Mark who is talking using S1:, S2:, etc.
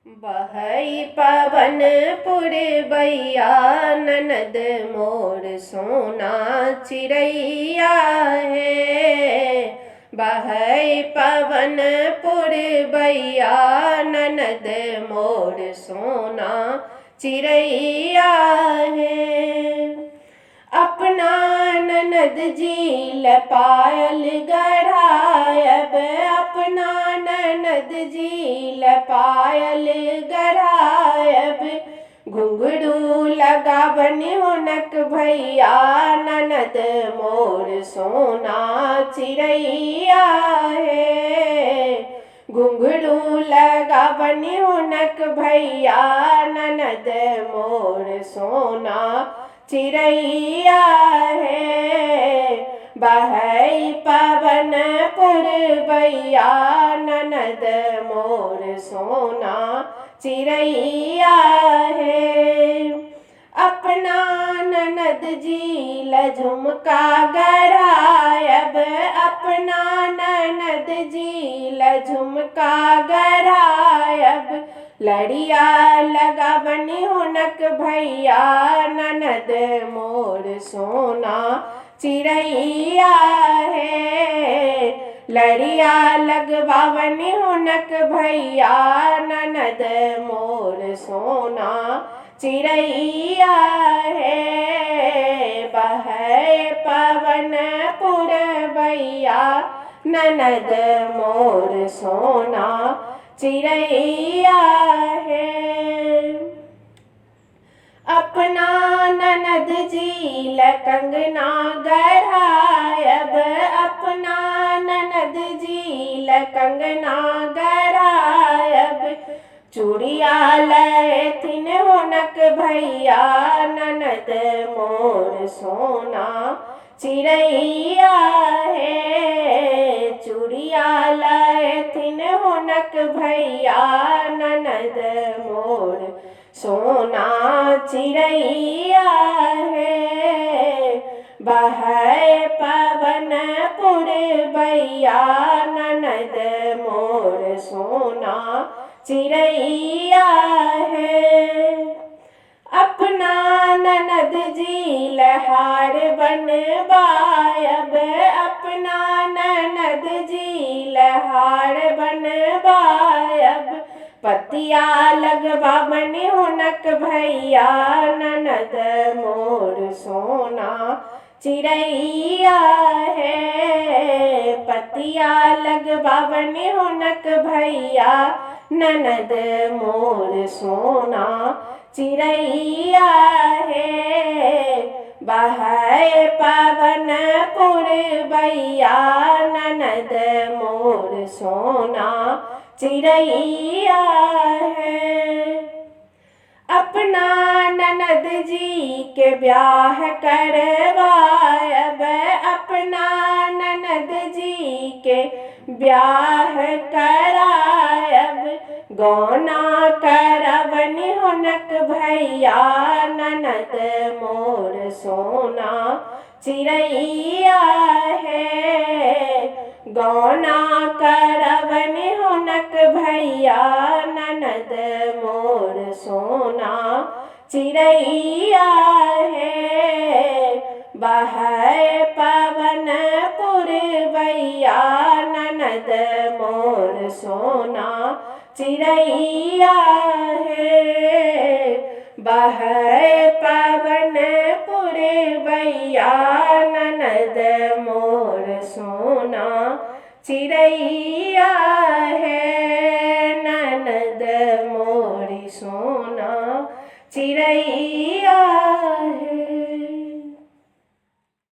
S1: बहई पवन पुरबैया ननद मोर सोना चिड़ैया है। बहई पवन पुरबैया ननद मोर सोना चिड़ैया है। अपना ननद जी ल पायल गढ़ायब, अपना ननद जी ल पायल गढ़ायब। घुंघरू लगावन हुनक भैया ननद मोर सोना चिड़ैया है। घुंघरू लगावन हुनक भैया ननद मोर सोना चिड़ैया है। बहई पवन पुरबैया ननद मोर सोना चिड़ैया है। अपना ननद जी ल झुमका गढ़ायब, अपना ननद जी ल झुमका गढ़ायब। लड़िया लगावन हुनक भैया ननद मोर सोना चिड़ैया है। लड़िया लगवावन हुनक भैया ननद मोर सोना चिड़ैया है। बहै पवन पुरबैया ननद मोर सोना चिड़ैया है। अपना ननद जी ल कंगना गढ़ायब, अपना ननद जी ल कंगना गढ़ायब। चूड़िया लैथिन हुनक भैया ननद मोर सोना चिड़ैया है। चूड़िया लैथिन हुनक भैया ननद मोर सोना चिड़ैया है। बहै पवन पुरबैया ननद मोर सोना चिड़ैया है। अपना ननद जी ल हार बनवायब, अपना ननद जी ल हार बनवायब। पतिया लगवावन हुनक भैया ननद मोर सोना चिड़ैया है। पतिया लगवावन हुनक भैया ननद मोर सोना चिड़ैया है। बहै पवन पुरबैया ननद मोर सोना चिड़ैया है। अपना ननद जी के ब्याह करवायब, अपना ननद जी के ब्याह करायब। गौना करवन हुनक भैया ननद मोर सोना चिड़ैया है। गौना करवन हुनक भैया ननद मोर सोना चिड़ैया है। बहै पवन पुरबैया ननद मोर सोना चिड़ैया है। बहै पवन पुरबैया ननद मोर सोना चिड़ैया है। ननद मोरी सोना चिड़ैया